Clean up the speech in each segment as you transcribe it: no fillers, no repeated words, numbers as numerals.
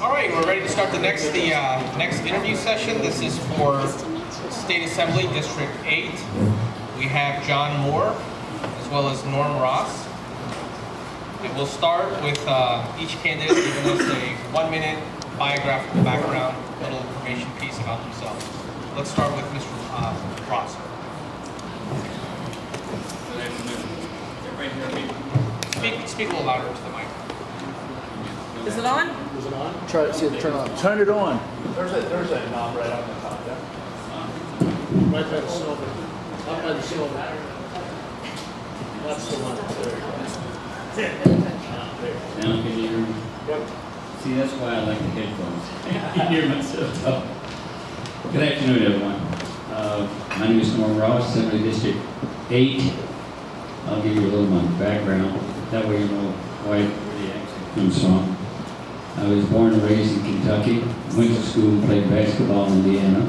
All right, we're ready to start the next interview session. This is for State Assembly District 8. We have John Moore as well as Norm Ross. And we'll start with each candidate giving us a 1-minute biographical background, little information piece about themselves. Let's start with Mr. Ross. Good afternoon. Everybody hear me? Speak a little louder to the mic. Is it on? Is it on? Try to see it turn on. Turn it on. There's a knob right on the top there. Right by the silver. Up by the silver. That's the one. There you go. Now can you hear me? Yep. See, that's why I like the headphones. I can hear myself talk. Good afternoon, everyone. My name is Norm Ross, Assembly District 8. I'll give you a little of my background. That way you know where the accent comes from. I was born and raised in Kentucky. Went to school and played basketball in Indiana.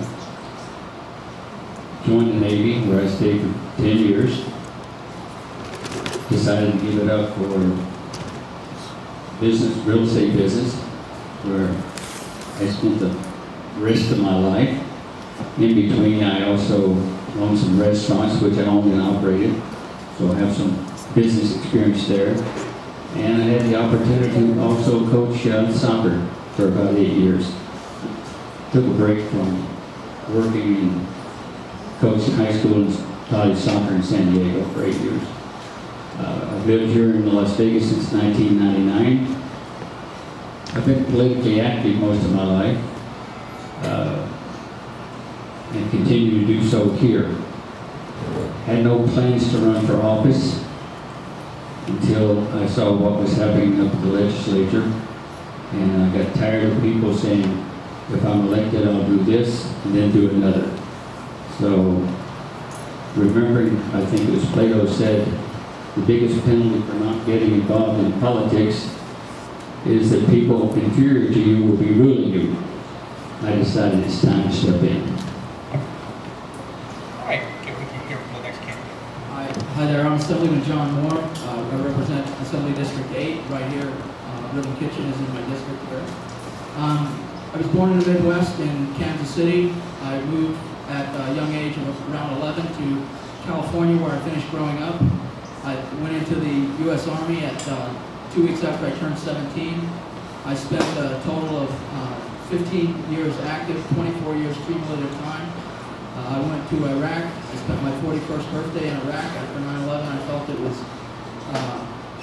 Joined the Navy, where I stayed for 10 years. Decided to give it up for business, real estate business, where I spent the rest of my life. In between, I also owned some restaurants, which I owned and operated, so I have some business experience there. And I had the opportunity to also coach soccer for about 8 years. Took a break from working and coached high school and college soccer in San Diego for 8 years. I've lived here in Las Vegas since 1999. I've been politically active most of my life, and continue to do so here. Had no plans to run for office until I saw what was happening up at the legislature, and I got tired of people saying, if I'm elected, I'll do this, and then do another. So, remembering, I think it was Plato said, the biggest penalty for not getting involved in politics is that people inferior to you will be ruling you. I decided it's time to step in. All right, we can hear from the next candidate. Hi there, I'm Assemblyman John Moore. I represent Assembly District 8 right here. Ribbon Kitchen is in my district here. I was born in the Midwest in Kansas City. I moved at a young age of around 11 to California, where I finished growing up. I went into the U.S. Army at 2 weeks after I turned 17. I spent a total of 15 years active, 24 years cumulative time. I went to Iraq. I spent my 41st birthday in Iraq after 9/11. I felt it was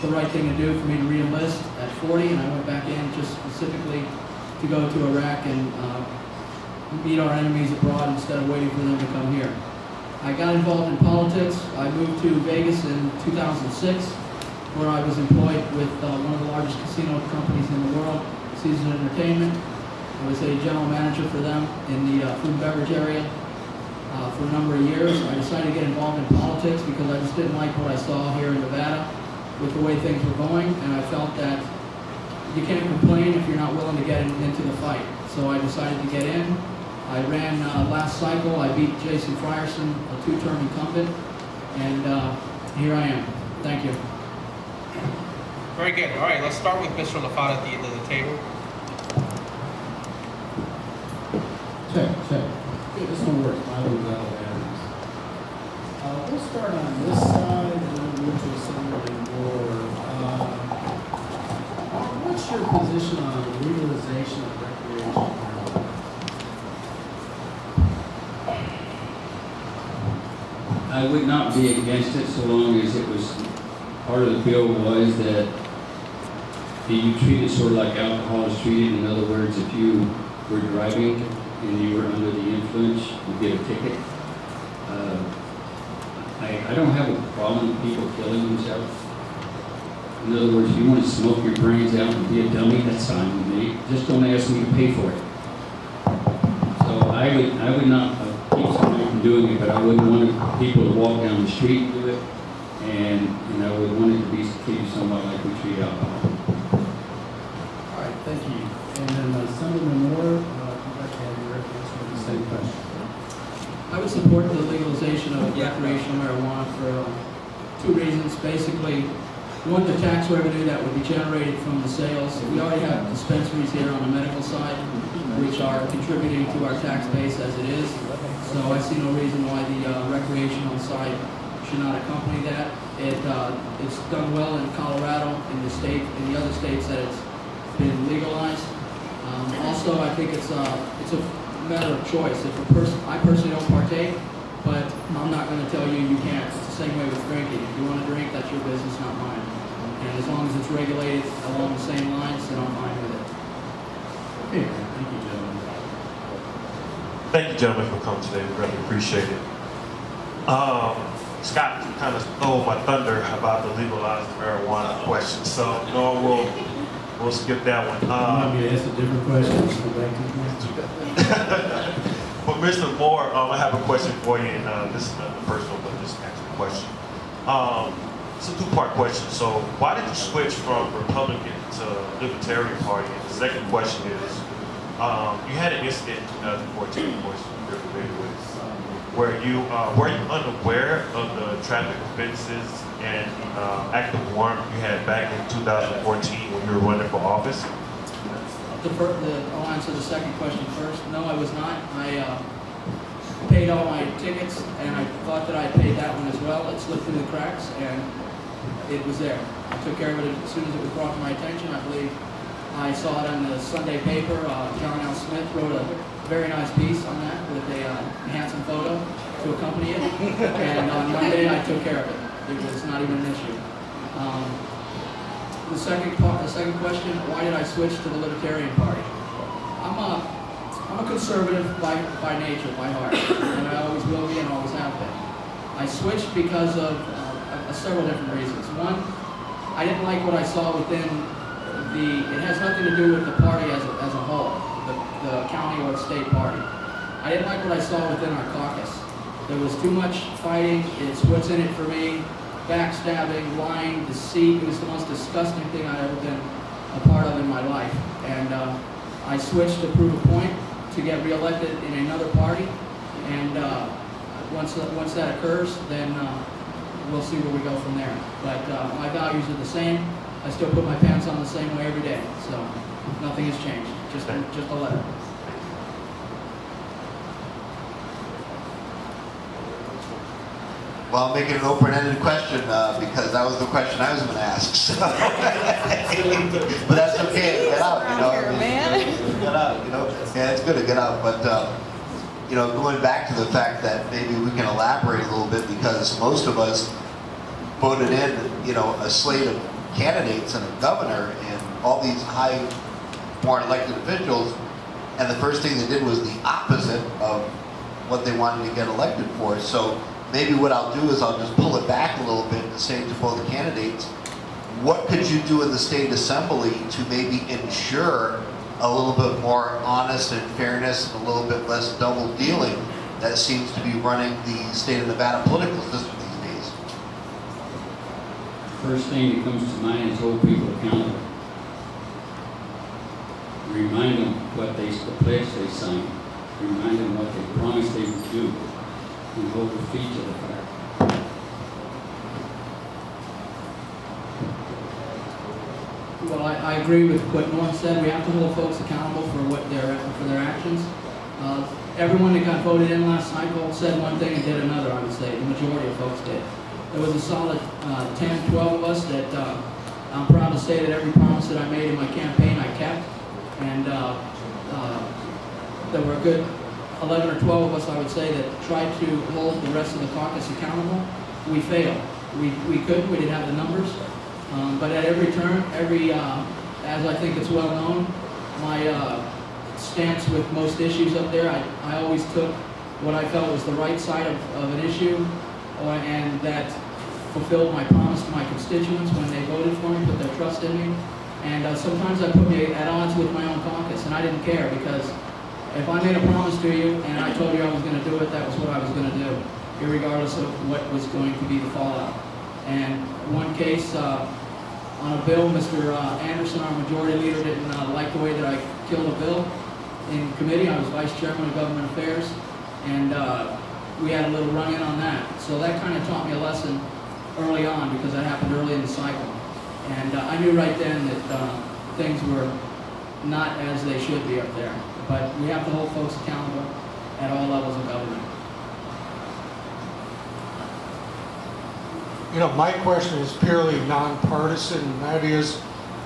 the right thing to do for me to re-enlist at 40, and I went back in just specifically to go to Iraq and meet our enemies abroad instead of waiting for them to come here. I got involved in politics. I moved to Vegas in 2006, where I was employed with one of the largest casino companies in the world, Caesars Entertainment. I was a general manager for them in the food and beverage area for a number of years. I decided to get involved in politics because I just didn't like what I saw here in Nevada with the way things were going, and I felt that you can't complain if you're not willing to get into the fight. So I decided to get in. I ran last cycle. I beat Jason Frierson, a 2-term incumbent, and here I am. Thank you. Very good. All right, let's start with Mr. LaFata at the end of the table. Check. Okay, this one works. My little battle batteries. We'll start on this side and then move to Assemblyman Moore. What's your position on legalization of recreational marijuana? I would not be against it so long as it was, part of the bill was that you treat it sort of like alcohol is treated. In other words, if you were driving and you were under the influence, you get a ticket. I don't have a problem with people killing themselves. In other words, if you want to smoke your brains out and be a dummy, that's fine with me. Just don't ask me to pay for it. So I would not keep somebody from doing it, but I wouldn't want people to walk down the street and do it. And I would want it to be treated somewhat like we treat alcohol. All right, thank you. And then Assemblyman Moore, I'd like to have your answer to the same question. I would support the legalization of recreational marijuana for 2 reasons. Basically, one, the tax revenue that would be generated from the sales. We already have dispensaries here on the medical side. contributing to our tax base as it is. So I see no reason why the recreational side should not accompany that. It's done well in Colorado, in the other states that it's been legalized. Also, I think it's a matter of choice. I personally don't partake, but I'm not going to tell you you can't. It's the same way with drinking. If you want to drink, that's your business, not mine. And as long as it's regulated along the same lines, then I'm fine with it. Okay, thank you, gentlemen. Thank you, gentlemen, for coming today. We really appreciate it. Scott kind of stole my thunder about the legalized marijuana question, so we'll skip that one. You want me to ask a different question? Just go back to the But Mr. Moore, I have a question for you, and this is nothing personal, but just ask a question. It's a two-part question. So, why did you switch from Republican to Libertarian Party? And the second question is, you had an incident in 2014, of course, you're familiar with, where you were you unaware of the traffic offenses and active warrant you had back in 2014 when you were running for office? I'll answer the second question first. No, I was not. I paid all my tickets, and I thought that I paid that one as well. It slipped through the cracks, and it was there. I took care of it as soon as it was brought to my attention. I believe I saw it on the Sunday paper. John L. Smith wrote a very nice piece on that with a handsome photo to accompany it. And on Monday, I took care of it. It was not even an issue. The second question, why did I switch to the Libertarian Party? I'm a conservative by nature, by heart, and I always will be and always have been. I switched because of several different reasons. One, I didn't like what I saw within it has nothing to do with the party as a whole, the county or state party. I didn't like what I saw within our caucus. There was too much fighting. It's what's in it for me. Backstabbing, lying, deceit. It was the most disgusting thing I've ever been a part of in my life. And I switched to prove a point to get reelected in another party. And once that occurs, then we'll see where we go from there. But my values are the same. I still put my pants on the same way every day. So nothing has changed. Just a letter. Well, I'll make it an open-ended question because that was the question I was going to ask. So. But that's okay. Get out, you know. Get out, you know. Yeah, it's good to get out. But you know, going back to the fact that maybe we can elaborate a little bit because most of us voted in, you know, a slate of candidates and a governor and all these high, more elected officials, and the first thing they did was the opposite of what they wanted to get elected for. So. Maybe what I'll do is I'll just pull it back a little bit and say to both candidates, what could you do in the state assembly to maybe ensure a little bit more honest and fairness and a little bit less double dealing that seems to be running the state of Nevada political system these days? First thing that comes to mind is hold people accountable. Remind them what the pledge they signed. Remind them what they promised they would do. And hold their feet to the fire. Well, I agree with what Norm said. We have to hold folks accountable for their actions. Everyone that got voted in last cycle said one thing and did another, I would say. The majority of folks did. There was a solid 10, 12 of us that I'm proud to say that every promise that I made in my campaign I kept. And there were a good 11 or 12 of us, I would say, that tried to hold the rest of the caucus accountable. We failed. We couldn't. We didn't have the numbers. But at every turn, as I think it's well known, my stance with most issues up there, I always took what I felt was the right side of an issue, and that fulfilled my promise to my constituents when they voted for me, put their trust in me. And sometimes I put me at odds with my own caucus, and I didn't care because if I made a promise to you and I told you I was going to do it, that was what I was going to do, irregardless of what was going to be the fallout. And one case, on a bill, Mr. Anderson, our majority leader, didn't like the way that I killed a bill in committee. I was vice chairman of government affairs, and we had a little run-in on that. So that kind of taught me a lesson early on because that happened early in the cycle. And I knew right then that things were not as they should be up there. But we have to hold folks accountable at all levels of government. You know, my question is purely nonpartisan, and that is,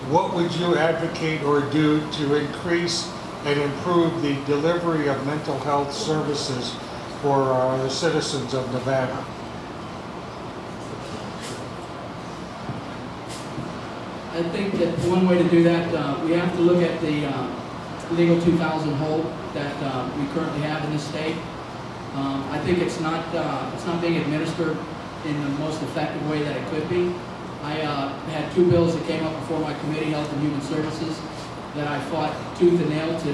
what would you advocate or do to increase and improve the delivery of mental health services for the citizens of Nevada? I think that one way to do that, we have to look at the Legal 2000 hold that we currently have in this state. I think it's not being administered in the most effective way that it could be. I had two bills that came up before my committee, Health and Human Services, that I fought tooth and nail to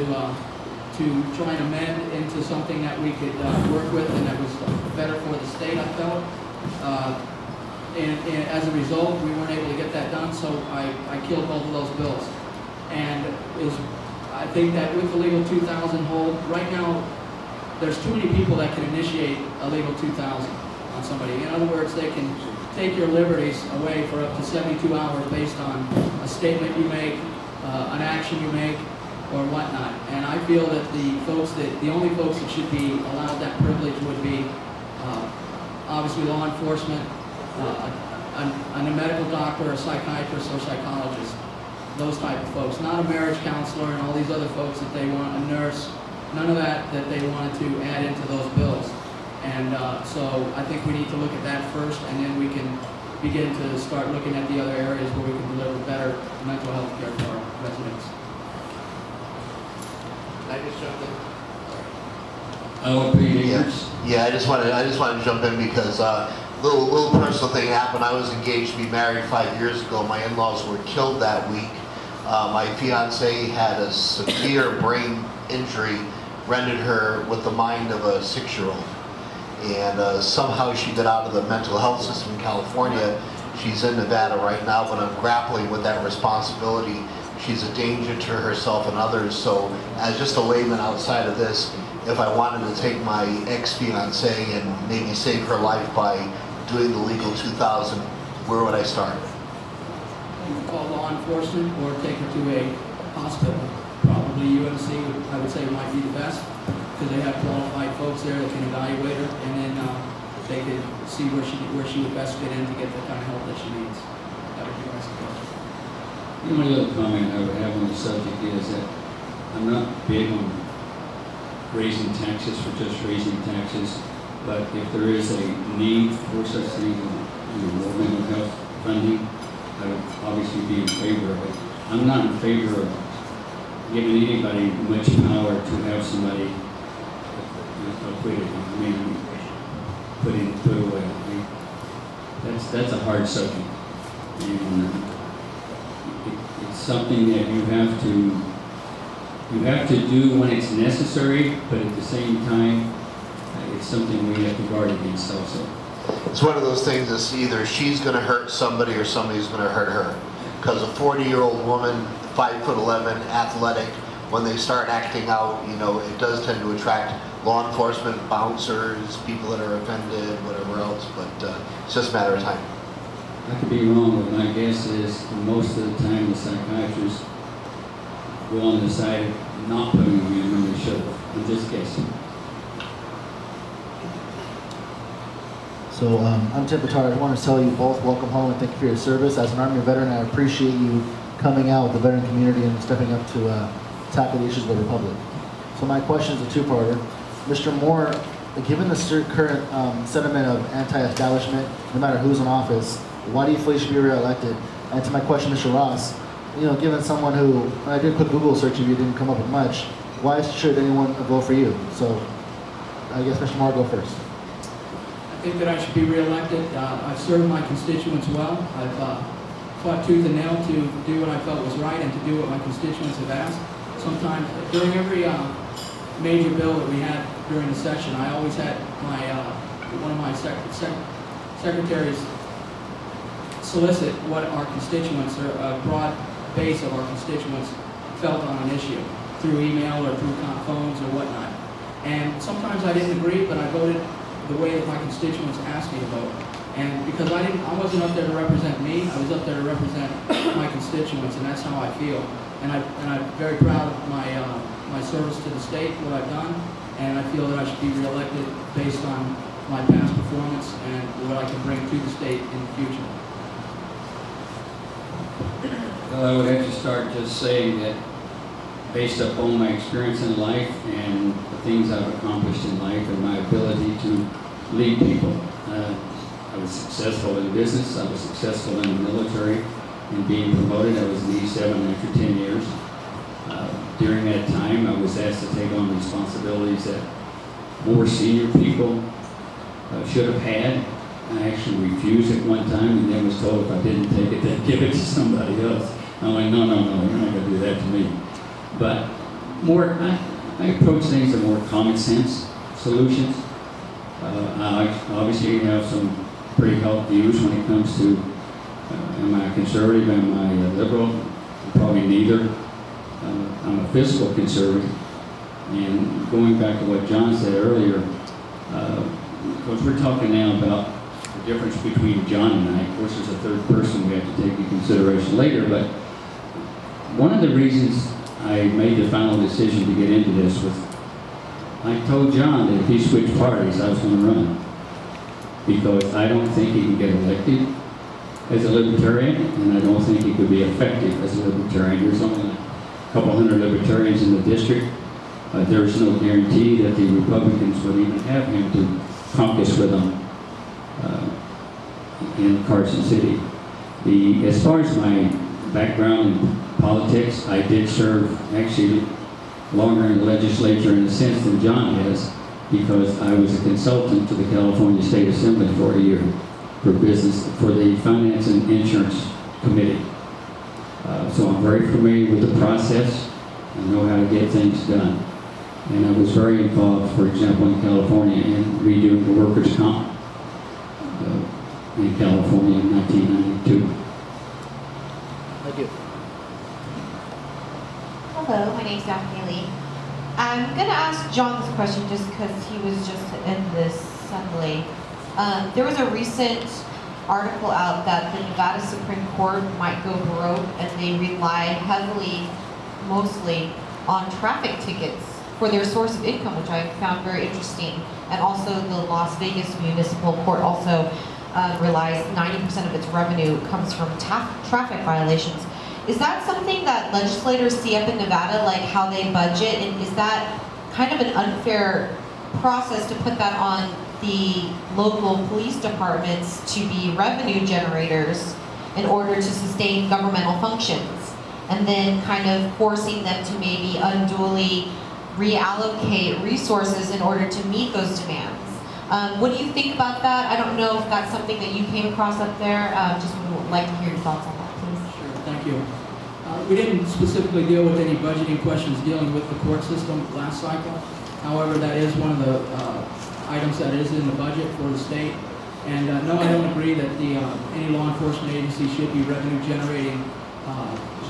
try and amend into something that we could work with and that was better for the state, I felt. And as a result, we weren't able to get that done, so I killed both of those bills. And I think that with the Legal 2000 hold, right now, there's too many people that can initiate a Legal 2000 on somebody. In other words, they can take your liberties away for up to 72 hours based on a statement you make, an action you make, or whatnot. And I feel that the only folks that should be allowed that privilege would be obviously law enforcement, a medical doctor, a psychiatrist, or psychologist, those type of folks. Not a marriage counselor and all these other folks that they want, a nurse, none of that they wanted to add into those bills. And so I think we need to look at that first, and then we can begin to start looking at the other areas where we can deliver better mental health care for our residents. Can I just jump in? Yeah, I just wanted to jump in because little personal thing happened. I was engaged to be married 5 years ago. My in-laws were killed that week. My fiance had a severe brain injury, rendered her with the mind of a 6-year-old. And somehow she got out of the mental health system in California. She's in Nevada right now, but I'm grappling with that responsibility. She's a danger to herself and others. So as just a layman outside of this, if I wanted to take my ex-fiance and maybe save her life by doing the Legal 2000, where would I start? You can call law enforcement or take her to a hospital. Probably UMC, I would say, might be the best, because they have qualified folks there that can evaluate her, and then they could see where she would best fit in to get the kind of help that she needs. That would be my suggestion. The only other comment I would have on the subject is that I'm not big on raising taxes for just raising taxes, but if there is a need for such things, more mental health funding, I would obviously be in favor of it. I'm not in favor of giving anybody much power to have somebody acquitted. I mean, put away. I mean, that's a hard subject, and it's something that you have to do when it's necessary, but at the same time, it's something we have to guard against also. It's one of those things that's either she's going to hurt somebody or somebody's going to hurt her. Because a 40-year-old woman, 5'11", athletic, when they start acting out, you know, it does tend to attract law enforcement, bouncers, people that are offended, whatever else, but it's just a matter of time. I could be wrong, but my guess is most of the time the psychiatrists go on the side of not putting them in when they should. I'm just guessing. So I'm Tim Pittard. I want to tell you both welcome home and thank you for your service. As an Army veteran, I appreciate you coming out with the veteran community and stepping up to tackle the issues of the Republic. So my question is a two-parter. Mr. Moore, given the current sentiment of anti-establishment, no matter who's in office, why do you feel you should be reelected? And to my question, Mr. Ross, you know, given someone who, when I did a quick Google search of you, didn't come up with much, why should anyone vote for you? So I guess Mr. Moore, go first. I think that I should be reelected. I've served my constituents well. I've fought tooth and nail to do what I felt was right and to do what my constituents have asked. Sometimes, during every major bill that we had during the session, I always had one of my secretaries solicit what our constituents, or a broad base of our constituents, felt on an issue through email or through phones or whatnot. And sometimes I didn't agree, but I voted the way that my constituents asked me to vote. And because I wasn't up there to represent me, I was up there to represent my constituents, and that's how I feel. and I'm very proud of my service to the state, what I've done, and I feel that I should be reelected based on my past performance and what I can bring to the state in the future. Well, I would have to start just saying that based upon my experience in life and the things I've accomplished in life and my ability to lead people. I was successful in business, I was successful in the military, and being promoted. I was an E7 after 10 years. During that time, I was asked to take on responsibilities that more senior people should have had. I actually refused at one time and then was told if I didn't take it, they'd give it to somebody else. I'm like, no, you're not going to do that to me. But I approach things with more common sense solutions. I obviously have some pretty held views when it comes to am I a conservative, am I a liberal? Probably neither. I'm a fiscal conservative. And going back to what John said earlier, because we're talking now about the difference between John and I. Of course, there's a third person we have to take into consideration later, but one of the reasons I made the final decision to get into this was I told John that if he switched parties, I was going to run. Because I don't think he can get elected as a libertarian, and I don't think he could be effective as a libertarian. There's only a couple hundred libertarians in the district. There's no guarantee that the Republicans would even have him to caucus with them in Carson City. As far as my background in politics, I did serve actually longer in the legislature in a sense than John has, because I was a consultant to the California State Assembly for a year for business, for the Finance and Insurance Committee. So I'm very familiar with the process. I know how to get things done. And I was very involved, for example, in California in redoing the workers' comp in California in 1992. Thank you. Hello, my name's Daphne Lee. I'm going to ask John this question just because he was just in this assembly. There was a recent article out that the Nevada Supreme Court might go broke and they rely heavily, mostly, on traffic tickets for their source of income, which I found very interesting. And also the Las Vegas Municipal Court also relies 90% of its revenue comes from traffic violations. Is that something that legislators see up in Nevada, like how they budget? And is that kind of an unfair process to put that on the local police departments to be revenue generators in order to sustain governmental functions? And then kind of forcing them to maybe unduly reallocate resources in order to meet those demands. What do you think about that? I don't know if that's something that you came across up there. Just would like to hear your thoughts on that, please. Sure, thank you. We didn't specifically deal with any budgeting questions dealing with the court system last cycle. However, that is one of the items that is in the budget for the state. And no, I don't agree that any law enforcement agency should be revenue generating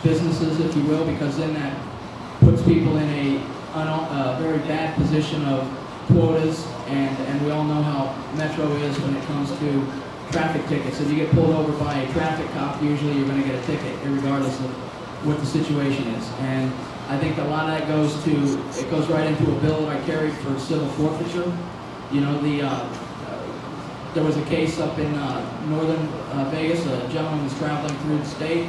businesses, if you will, because then that puts people in a very bad position of quotas, and we all know how Metro is when it comes to traffic tickets. If you get pulled over by a traffic cop, usually you're going to get a ticket, regardless of what the situation is. And I think a lot of that goes right into a bill that I carried for civil forfeiture. You know, there was a case up in northern Vegas. A gentleman was traveling through the state,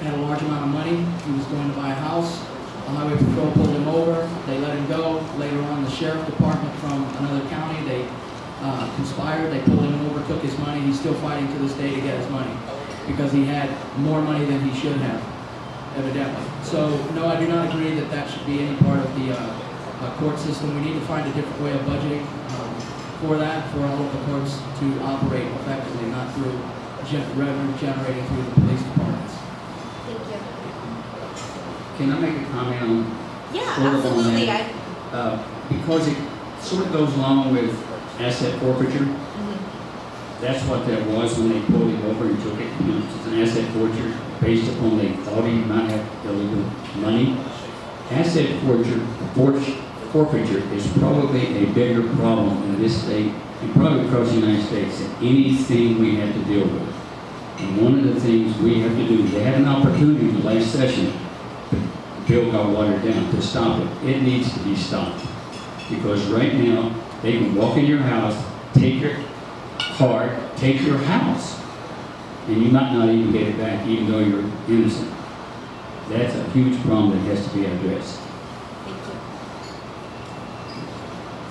had a large amount of money. He was going to buy a house. The highway patrol pulled him over. They let him go. Later on, the sheriff department from another county, they conspired. They pulled him over, took his money. He's still fighting to this day to get his money because he had more money than he should have, evidently. So, no, I do not agree that that should be any part of the court system. We need to find a different way of budgeting for that, for all of the courts to operate effectively, not through revenue generating through the police departments. Thank you. Can I make a comment on? Yeah, sort of absolutely. on that? Because it sort of goes along with asset forfeiture. That's what that was when they pulled him over and took it. You know, it's an asset forfeiture based upon they thought he might have illegal money. Asset forfeiture is probably a bigger problem in this state and probably across the United States than anything we have to deal with. And one of the things we have to do, they had an opportunity in the last session, but bill got watered down to stop it. It needs to be stopped. Because right now, they can walk in your house, take your card, take your house, and you might not even get it back even though you're innocent. That's a huge problem that has to be addressed.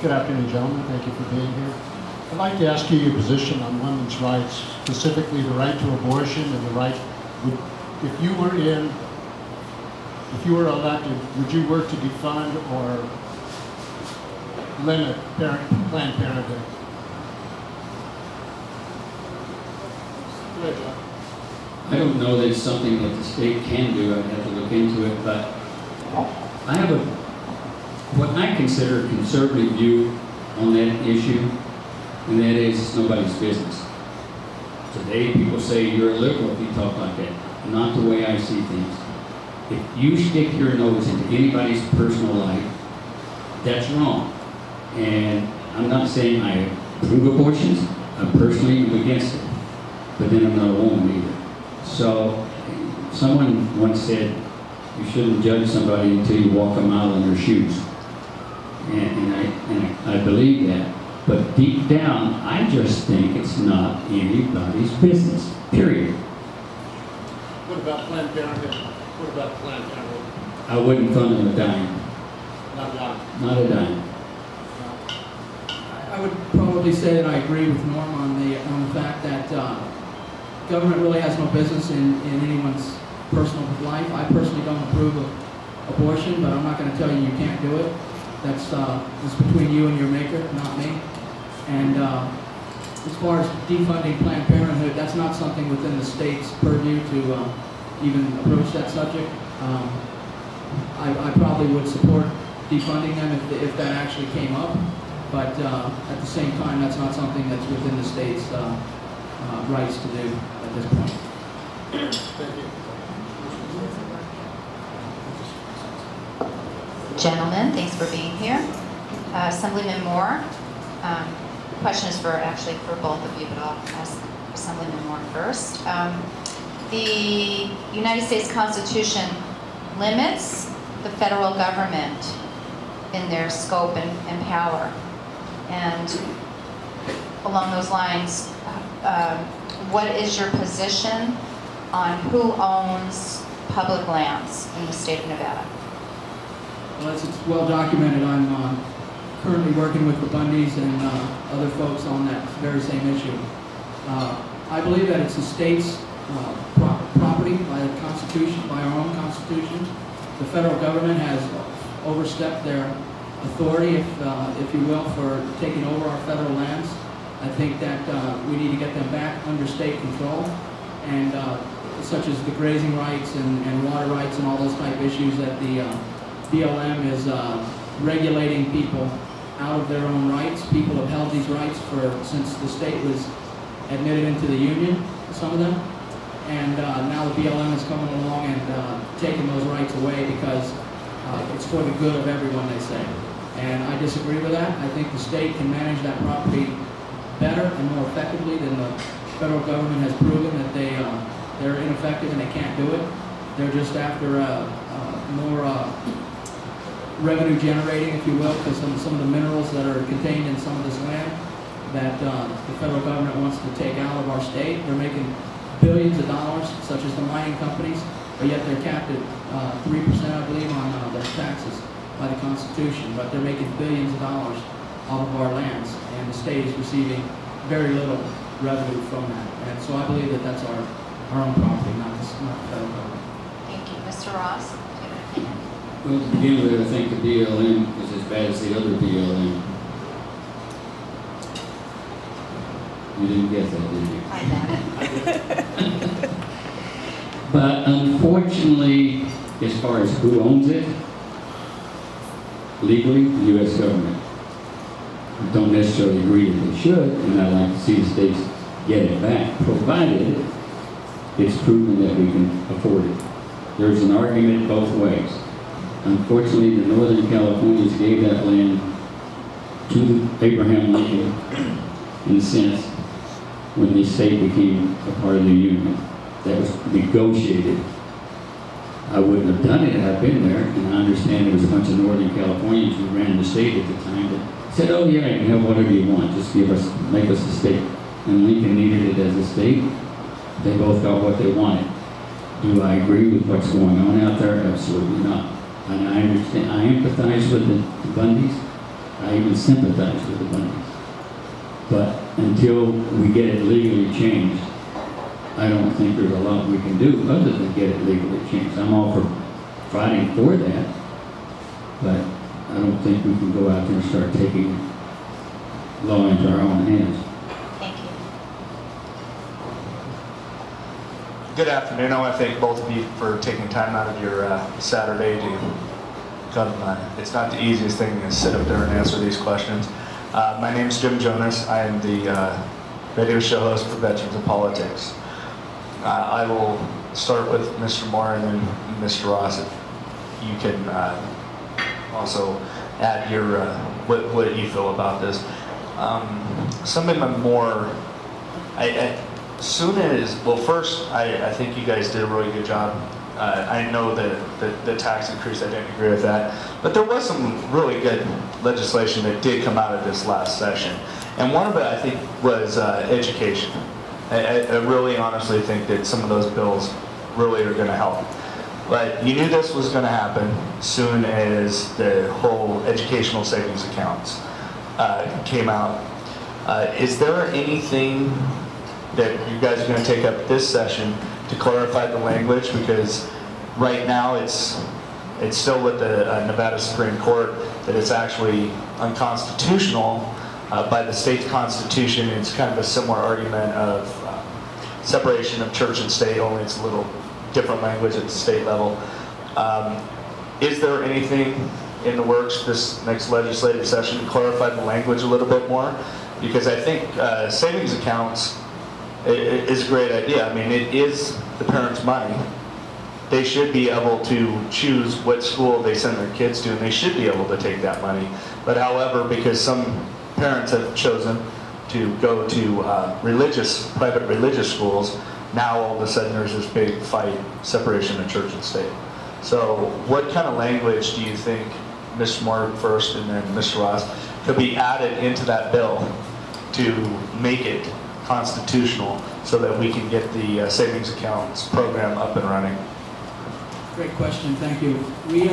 Good afternoon, gentlemen. Thank you for being here. I'd like to ask you your position on women's rights, specifically the right to abortion and the right, if you were elected, would you work to defund or limit Planned Parenthood? Go ahead, John. I don't know that it's something that the state can do. I'd have to look into it, but I have what I consider a conservative view on that issue, and that is it's nobody's business. Today, people say you're a liberal if you talk like that. Not the way I see things. If you stick your nose into anybody's personal life, that's wrong. And I'm not saying I approve abortions. I'm personally against it. But then I'm not a woman either. So, someone once said, you shouldn't judge somebody until you walk a mile in their shoes. And I believe that. But deep down, I just think it's not anybody's business, period. What about Planned Parenthood? What about Planned Parenthood? I wouldn't fund them a dime. Not done. Not a dime. I would probably say that I agree with Norm on the fact that government really has no business in anyone's personal life. I personally don't approve of abortion, but I'm not going to tell you you can't do it. That's between you and your maker, not me. And as far as defunding Planned Parenthood, that's not something within the state's purview to even approach that subject. I probably would support defunding them if that actually came up, but at the same time, that's not something that's within the state's rights to do at this point. Thank you. Gentlemen, thanks for being here. Assemblyman Moore, question is actually for both of you, but I'll ask Assemblyman Moore first. The United States Constitution limits the federal government in their scope and power. And along those lines, what is your position on who owns public lands in the state of Nevada? Well, as it's well documented, I'm currently working with the Bundys and other folks on that very same issue. I believe that it's the state's property by the Constitution, by our own Constitution. The federal government has overstepped their authority, if you will, for taking over our federal lands. I think that we need to get them back under state control, and such as the grazing rights and water rights and all those type issues that the BLM is regulating people out of their own rights. People have held these rights since the state was admitted into the Union, some of them. And now the BLM is coming along and taking those rights away because it's for the good of everyone, they say. And I disagree with that. I think the state can manage that property better and more effectively than the federal government has proven that they're ineffective and they can't do it. They're just after more revenue generating, if you will, because some of the minerals that are contained in some of this land that the federal government wants to take out of our state. They're making billions of dollars, such as the mining companies, but yet they're capped at 3%, I believe, on their taxes by the Constitution. But they're making billions of dollars off of our lands, and the state is receiving very little revenue from that. And so I believe that that's our own property, not the federal government. Thank you. Mr. Ross, do you have an opinion? Well, to begin with, I think the BLM is as bad as the other BLM. You didn't get that, did you? I got it. But unfortunately, as far as who owns it, legally, the U.S. government. I don't necessarily agree that they should, and I'd like to see the states get it back, provided it's proven that we can afford it. There's an argument both ways. Unfortunately, the Northern Californians gave that land to Abraham Lincoln in a sense when the state became a part of the Union. That was negotiated. I wouldn't have done it had I been there, and I understand there was a bunch of Northern Californians who ran the state at the time that said, oh yeah, you can have whatever you want, just make us a state. And Lincoln needed it as a state. They both got what they wanted. Do I agree with what's going on out there? Absolutely not. And I understand, I empathize with the Bundys. I even sympathize with the Bundys. But until we get it legally changed, I don't think there's a lot we can do other than get it legally changed. I'm all for fighting for that, but I don't think we can go out there and start taking law into our own hands. Thank you. Good afternoon. I want to thank both of you for taking time out of your Saturday to come. It's not the easiest thing to sit up there and answer these questions. My name is Jim Jonas. I am the radio show host for Veterans of Politics. I will start with Mr. Moore and then Mr. Ross. If you can also add your what you feel about this. Assemblyman Moore, soon as, well, first, I think you guys did a really good job. I know that the tax increase, I didn't agree with that. But there was some really good legislation that did come out of this last session. And one of it, I think, was education. I really honestly think that some of those bills really are going to help. But you knew this was going to happen soon as the whole educational savings accounts came out. Is there anything that you guys are going to take up this session to clarify the language? Because right now it's still with the Nevada Supreme Court that it's actually unconstitutional by the state's constitution. It's kind of a similar argument of separation of church and state, only it's a little different language at the state level. Is there anything in the works this next legislative session to clarify the language a little bit more? Because I think savings accounts is a great idea. I mean, it is the parents' money. They should be able to choose what school they send their kids to, and they should be able to take that money. But however, because some parents have chosen to go to private religious schools, now all of a sudden there's this big fight, separation of church and state. So what kind of language do you think, Mr. Moore first and then Mr. Ross, could be added into that bill to make it constitutional so that we can get the savings accounts program up and running? Great question, thank you. We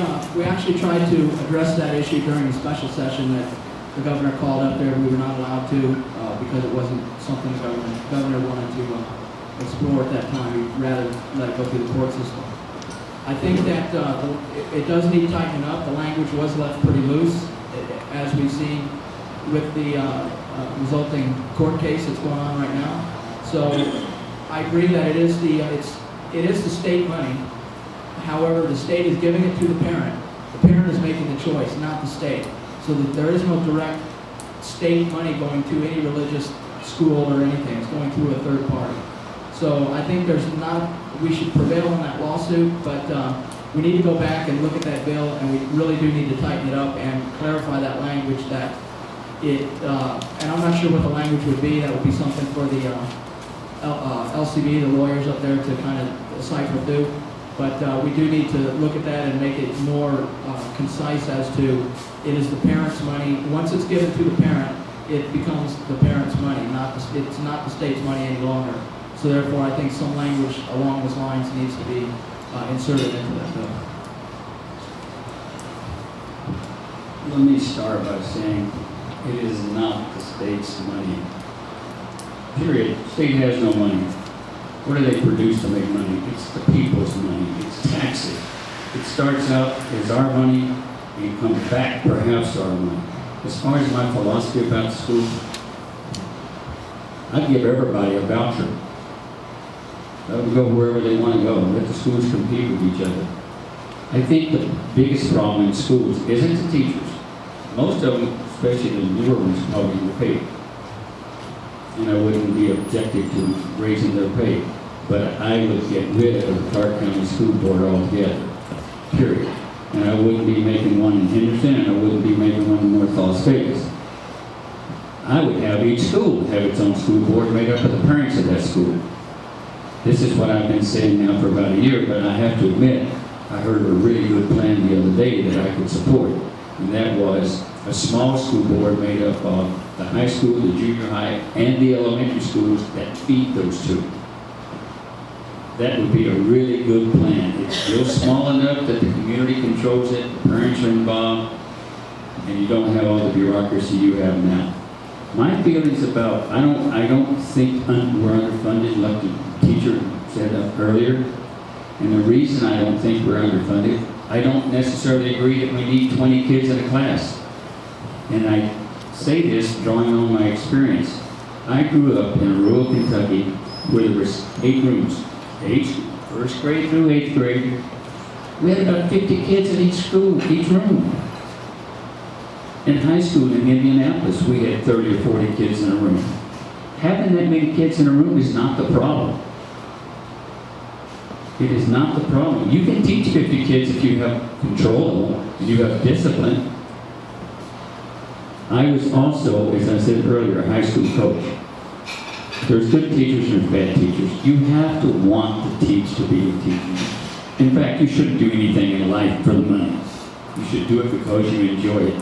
actually tried to address that issue during a special session that the governor called up there. We were not allowed to because it wasn't something the governor wanted to explore at that time. He'd rather let it go through the court system. I think that it does need tightening up. The language was left pretty loose, as we've seen with the resulting court case that's going on right now. So I agree that it is the state money. However, the state is giving it to the parent. The parent is making the choice, not the state. So that there is no direct state money going to any religious school or anything. It's going through a third party. So I think we should prevail on that lawsuit, but we need to go back and look at that bill, and we really do need to tighten it up and clarify that language that and I'm not sure what the language would be. That would be something for the LCB, the lawyers up there, to kind of decipher through. But we do need to look at that and make it more concise as to it is the parent's money. Once it's given to the parent, it becomes the parent's money, it's not the state's money any longer. So therefore, I think some language along those lines needs to be inserted into that bill. Let me start by saying it is not the state's money. Period. The state has no money. What do they produce to make money? It's the people's money. It's taxes. It starts out as our money and comes back perhaps to our money. As far as my philosophy about school, I give everybody a voucher. Let them go wherever they want to go. Let the schools compete with each other. I think the biggest problem in schools isn't the teachers. Most of them, especially the newer ones, probably underpaid. And I wouldn't be objective to raising their pay. But I would get rid of the Clark County School Board altogether. Period. And I wouldn't be making one in Henderson, and I wouldn't be making one in North Las Vegas. I would have each school have its own school board made up of the parents of that school. This is what I've been saying now for about a year, but I have to admit, I heard a really good plan the other day that I could support, and that was a small school board made up of the high school, the junior high, and the elementary schools that feed those two. That would be a really good plan. It's still small enough that the community controls it, the parents are involved, and you don't have all the bureaucracy you have now. My feelings about, I don't think we're underfunded, like the teacher said earlier. And the reason I don't think we're underfunded, I don't necessarily agree that we need 20 kids in a class. And I say this drawing on my experience. I grew up in rural Kentucky where there was 8 rooms. First grade through 8th grade. We had about 50 kids in each school, each room. In high school in Indianapolis, we had 30 or 40 kids in a room. Having that many kids in a room is not the problem. It is not the problem. You can teach 50 kids if you have control, and you have discipline. I was also, as I said earlier, a high school coach. There's good teachers and there's bad teachers. You have to want to teach to be a teacher. In fact, you shouldn't do anything in life for the money. You should do it because you enjoy it.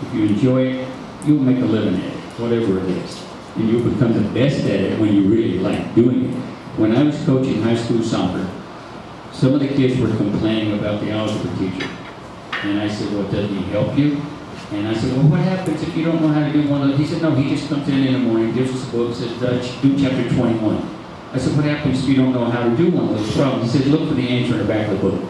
If you enjoy it, you'll make a living at it, whatever it is. And you'll become the best at it when you really like doing it. When I was coaching high school soccer, some of the kids were complaining about the algebra teacher. And I said, well, doesn't he help you? And I said, well, what happens if you don't know how to do one of those? He said, no, he just comes in the morning, gives us a book, says, do chapter 21. I said, what happens if you don't know how to do one of those problems? He said, look for the answer in the back of the book.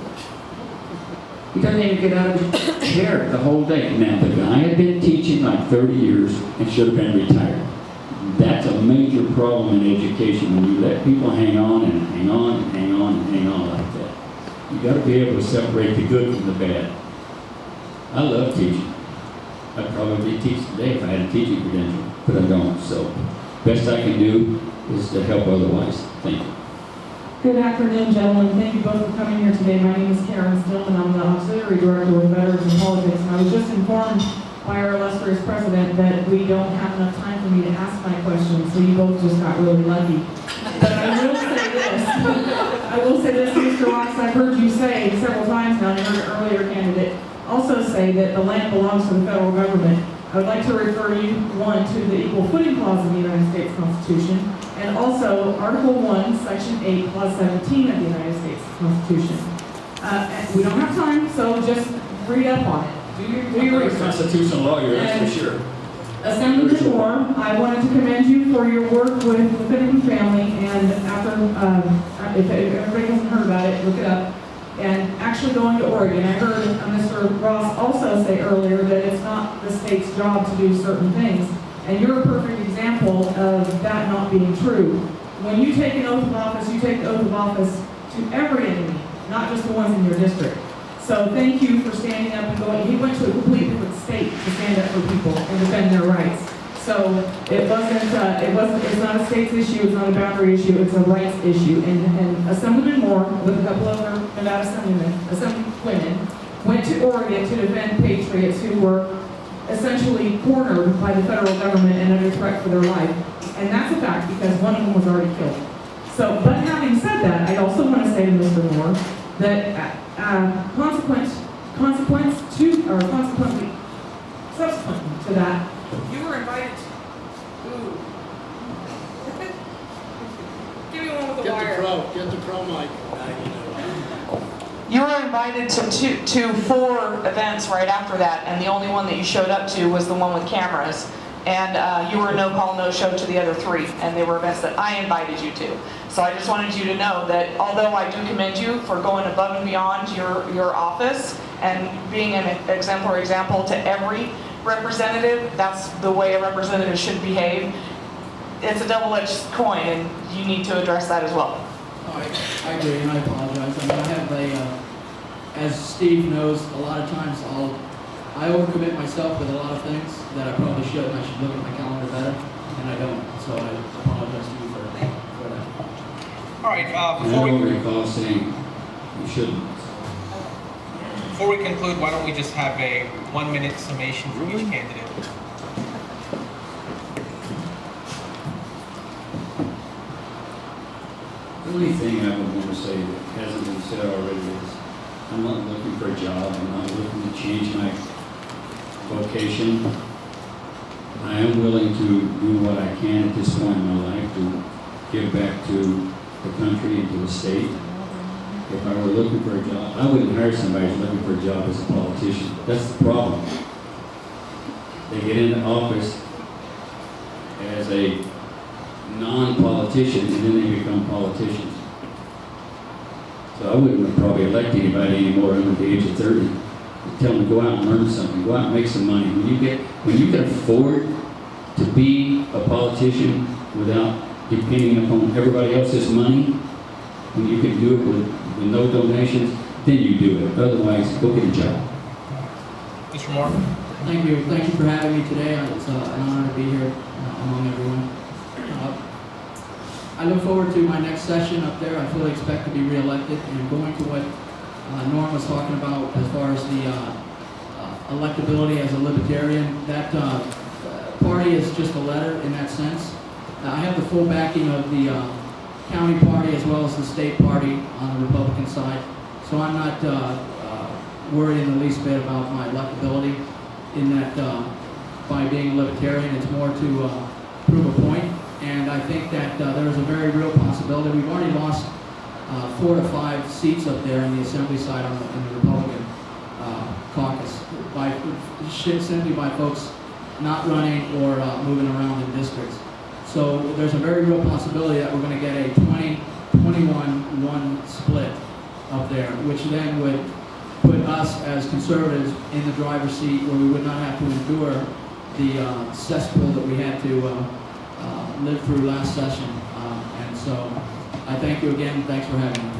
He doesn't even get out of his chair the whole day. Now, the guy had been teaching like 30 years and should have been retired. That's a major problem in education when you let people hang on and hang on and hang on and hang on like that. You got to be able to separate the good from the bad. I love teaching. I'd probably teach today if I had a teaching credential, but I don't. So, best I can do is to help otherwise. Thank you. Good afternoon, gentlemen. Thank you both for coming here today. My name is Karen Stillman. I'm the Auxiliary Director with Veterans in Politics, and I was just informed by our illustrious president that we don't have enough time for me to ask my questions, so you both just got really lucky. But I will say this, Mr. Ross, I've heard you say several times now, and I heard an earlier candidate also say that the land belongs to the federal government. I would like to refer you, one, to the Equal Footing Clause of the United States Constitution, and also Article 1, Section 8, Clause 17 of the United States Constitution. We don't have time, so just read up on it. Do your research. Constitutional lawyer, that's for sure. Assemblyman Moore, I wanted to commend you for your work with the Finnegan family, and after, if everybody hasn't heard about it, look it up. And actually going to Oregon, I heard Mr. Ross also say earlier that it's not the state's job to do certain things. And you're a perfect example of that not being true. When you take an oath of office, you take the oath of office to every enemy, not just the ones in your district. So thank you for standing up and going. He went to a completely different state to stand up for people and defend their rights. So it's not a state's issue, it's not a boundary issue, it's a rights issue. And Assemblyman Moore, with a couple other Nevada assemblymen went to Oregon to defend patriots who were essentially cornered by the federal government and under threat for their life. And that's a fact because one of them was already killed. So, but having said that, I also want to say to Mr. Moore that subsequent to that, you were invited to. Ooh. Give me one with the wire. Get the pro mic. You were invited to 4 events right after that, and the only one that you showed up to was the one with cameras. And you were a no-call, no-show to the other 3, and they were events that I invited you to. So I just wanted you to know that although I do commend you for going above and beyond your office and being an exemplary example to every representative, that's the way a representative should behave. It's a double-edged coin, and you need to address that as well. I agree, and I apologize. I mean, I have as Steve knows, a lot of times I overcommit myself with a lot of things that I probably should, and I should look at my calendar better, and I don't. So I apologize to you for that. All right, I don't recall saying you shouldn't. before we conclude, why don't we just have a 1-minute summation from each candidate? The only thing I would want to say that hasn't been said already is I'm not looking for a job, I'm not looking to change my vocation. I am willing to do what I can at this point in my life to give back to the country and to the state. If I were looking for a job, I wouldn't hire somebody who's looking for a job as a politician. That's the problem. They get into office as a non-politician and then they become politicians. So I wouldn't probably elect anybody anymore under the age of 30. Tell them to go out and learn something, go out and make some money. When you can afford to be a politician without depending upon everybody else's money, when you can do it with no donations, then you do it. Otherwise, go get a job. Mr. Moore? Thank you for having me today. It's an honor to be here among everyone. I look forward to my next session up there. I fully expect to be reelected, and going to what Norm was talking about as far as the electability as a libertarian, that party is just a letter in that sense. I have the full backing of the county party as well as the state party on the Republican side, so I'm not worried in the least bit about my electability in that by being a libertarian, it's more to prove a point. And I think that there is a very real possibility. We've already lost 4 to 5 seats up there in the assembly side in the Republican caucus simply by folks not running or moving around in districts. So there's a very real possibility that we're going to get a 20-21-1 split up there, which then would put us as conservatives in the driver's seat where we would not have to endure the cesspool that we had to live through last session. And so I thank you again. Thanks for having me.